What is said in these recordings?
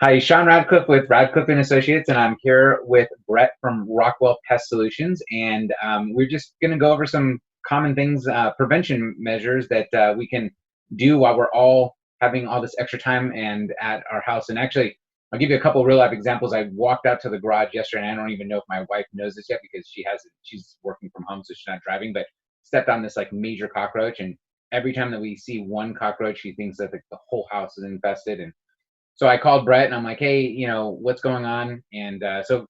Hi, Sean Radcliffe with Radcliffe and Associates, and I'm here with Brett from Rockwell Pest Solutions, and we're just going to go over some common things, prevention measures that we can do while we're all having all this extra time and at our house. And actually, I'll give you a couple real life examples. I walked out to the garage yesterday, and I don't even know if my wife knows this yet because she hasn't. She's working from home, so she's not driving. But stepped on this like major cockroach, and every time that we see one cockroach, she thinks that the whole house is infested. And so I called Brett and I'm like, hey, what's going on? And so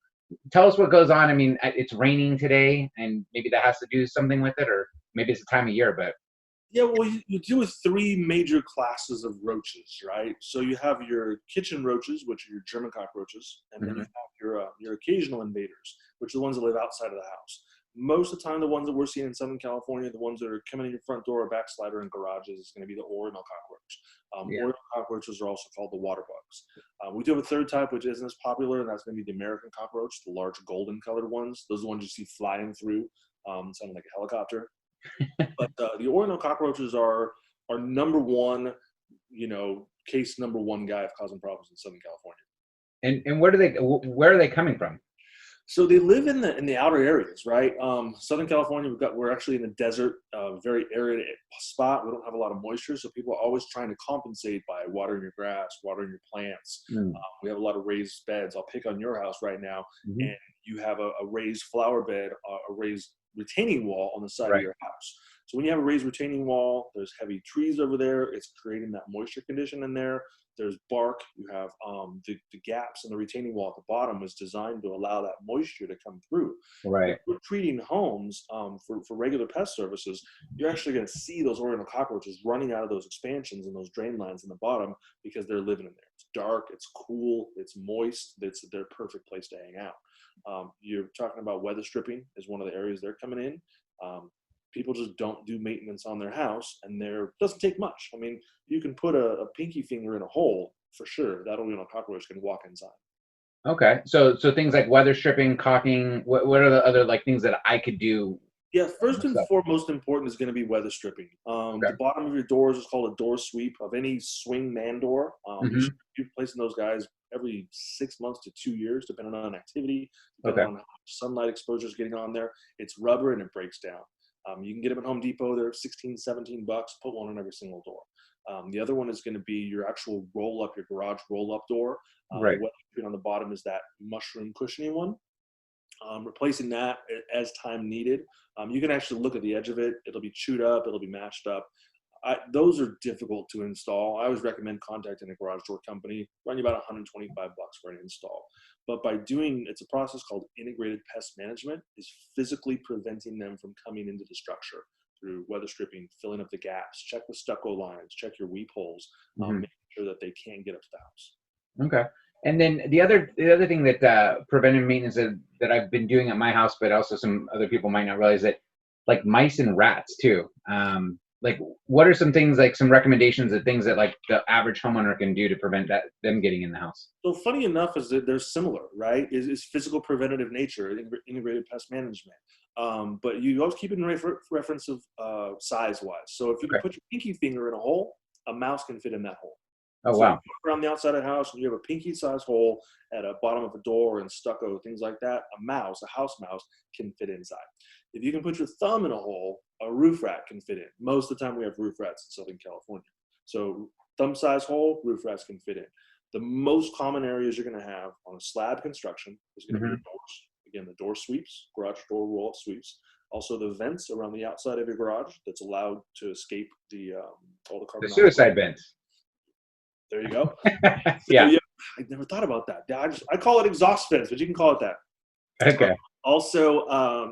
tell us what goes on. I mean, it's raining today, and maybe that has to do something with it, or maybe it's the time of year. But Yeah, well, you deal with three major classes of roaches, right? So you have your kitchen roaches, which are your German cockroaches, and then you mhm. have your occasional invaders, which are the ones that live outside of the house. Most of the time, the ones that we're seeing in Southern California, the ones that are coming in your front door or backslider in garages, is going to be the Oriental cockroach. Yeah, Oriental cockroaches are also called the water bugs. We do have a third type, which isn't as popular, and that's going to be the American cockroach, the large golden colored ones. Those are the ones you see flying through, sounding like a helicopter. But the Oriental cockroaches are number one, case number one guy of causing problems in Southern California. and where are they coming from? So they live in the outer areas, right? Southern California, we're actually in a desert, very arid spot. We don't have a lot of moisture, so people are always trying to compensate by watering your grass, watering your plants. Mm. We have a lot of raised beds. I'll pick on your house right now, Hmm. and you have a raised flower bed, a raised retaining wall on the side of Right. your house. So when you have a raised retaining wall, there's heavy trees over there. It's creating that moisture condition in there. There's bark. You have the gaps in the retaining wall at the bottom was designed to allow that moisture to come through. When Right. we're treating homes for regular pest services, you're actually going to see those Oriental cockroaches running out of those expansions and those drain lines in the bottom because they're living in there. It's dark, it's cool, it's moist. It's their perfect place to hang out. You're talking about weather stripping is one of the areas they're coming in. People just don't do maintenance on their house, and there doesn't take much. I mean, you can put a pinky finger in a hole for sure. That Oriental cockroach can walk inside. Okay. So things like weather stripping, caulking. What are the other like things that I could do Yeah, first and myself? foremost important is going to be weather stripping. Okay. The bottom of your doors is called a door sweep of any swing man door. You Hmm. should be replacing those guys every 6 months to 2 years, depending on activity, depending Okay. on how much sunlight exposure is getting on there. It's rubber and it breaks down. You can get them at Home Depot. They're 16, $17. Put one on every single door. The other one is going to be your actual roll up, your garage roll up door. The Right. weather stripping on the bottom is that mushroom cushioning one. Replacing that as time needed. You can actually look at the edge of it. It'll be chewed up. It'll be matched up. Those are difficult to install. I always recommend contacting a garage door company. Run you about $125 for an install. But by doing, it's a process called integrated pest management, is physically preventing them from coming into the structure through weather stripping, filling up the gaps, check the stucco lines, check your weep holes, Hmm. making sure that they can't get up to the house. Okay. And then the other thing that preventive maintenance that I've been doing at my house, but also some other people might not realize that, like mice and rats too. Like, what are some things like some recommendations of things that like the average homeowner can do to prevent them getting in the house? So funny enough is that they're similar, right? Is physical preventative nature, integrated pest management. But you always keep it in reference of size-wise. So if you can Okay. put your pinky finger in a hole, a mouse can fit in that hole. Oh So if you wow. look around the outside of the house and you have a pinky-sized hole at a bottom of a door and stucco, things like that, a house mouse, can fit inside. If you can put your thumb in a hole, a roof rat can fit in. Most of the time we have roof rats in Southern California. So thumb-sized hole, roof rats can fit in. The most common areas you're going to have on a slab construction is going to be your Hmm. doors. Again, the door sweeps, garage door roll-up sweeps. Also, the vents around the outside of your garage that's allowed to escape all the The carbon dioxide. suicide vents. There you go. So Yeah. yeah, I never thought about that. Yeah, I call it exhaust vents, but you can call it that. Uh, Okay. Also,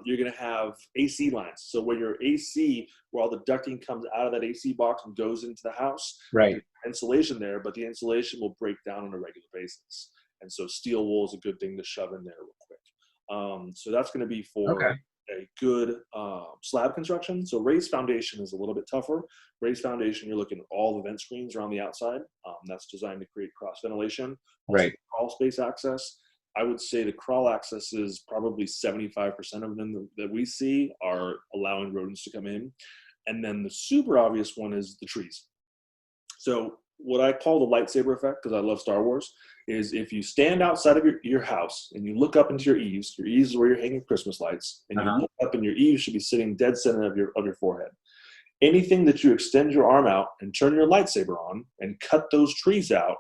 you're going to have AC lines. So when your AC, where all the ducting comes out of that AC box and goes into the house, Right. there's insulation there, but the insulation will break down on a regular basis. And so steel wool is a good thing to shove in there real quick. So that's going to be for Okay. a good slab construction. So raised foundation is a little bit tougher. Raised foundation, you're looking at all the vent screens around the outside. That's designed to create cross ventilation. Also, Right. crawl space access. I would say the crawl access is probably 75% of them that we see are allowing rodents to come in. And then the super obvious one is the trees. So what I call the lightsaber effect, because I love Star Wars, is if you stand outside of your house and you look up into your eaves is where you're hanging Christmas lights, and you look up and your eaves should be sitting dead center of your forehead. Anything that you extend your arm out and turn your lightsaber on and cut those trees out,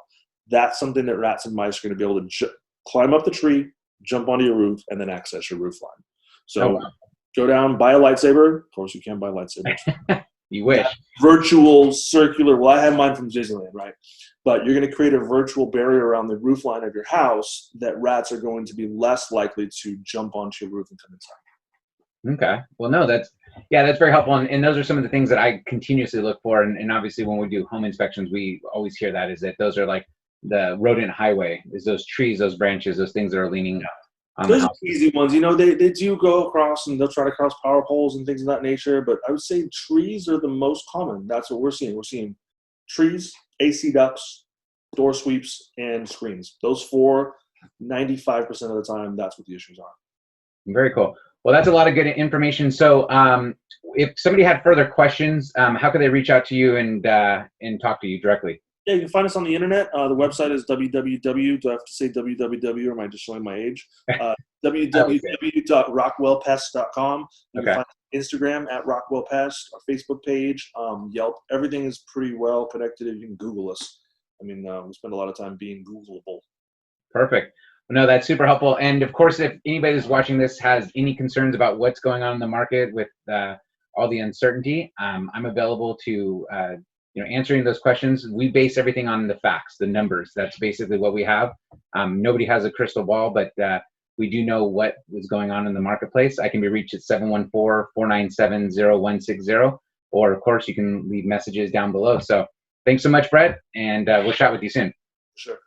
that's something that rats and mice are going to be able to climb up the tree, jump onto your roof, and then access your roof line. So go down, buy a lightsaber. Of course, you can buy lightsabers. You wish. Virtual circular. Well, I have mine from Disneyland, right? But you're going to create a virtual barrier around the roof line of your house that rats are going to be less likely to jump onto your roof and come inside. Okay. Well, no, that's very helpful. And those are some of the things that I continuously look for. And obviously when we do home inspections, we always hear that is that those are like the rodent highway, is those trees, those branches, those things that are leaning on those the are house. easy ones. You know, they do go across and they'll try to cross power poles and things of that nature. But I would say trees are the most common. That's what we're seeing. We're seeing trees, AC ducts, door sweeps, and screens. Those 4, 95% of the time, that's what the issues are. Very cool. Well, that's a lot of good information. So if somebody had further questions, how could they reach out to you and talk to you directly? Yeah, you can find us on the internet. The website is www. Do I have to say www, or am I just showing my age? www.rockwellpest.com. You can find us on Instagram at Rockwell Pest, our Facebook page, Yelp. Everything is pretty well connected. You can Google us. I mean, we spend a lot of time being Googleable. Perfect. No, that's super helpful. And of course, if anybody who's watching this has any concerns about what's going on in the market with all the uncertainty, I'm available to answering those questions. We base everything on the facts, the numbers. That's basically what we have. Nobody has a crystal ball, but we do know what is going on in the marketplace. I can be reached at 714-497-0160, or of course, you can leave messages down below. So thanks so much, Brett, and we'll chat with you soon. Sure.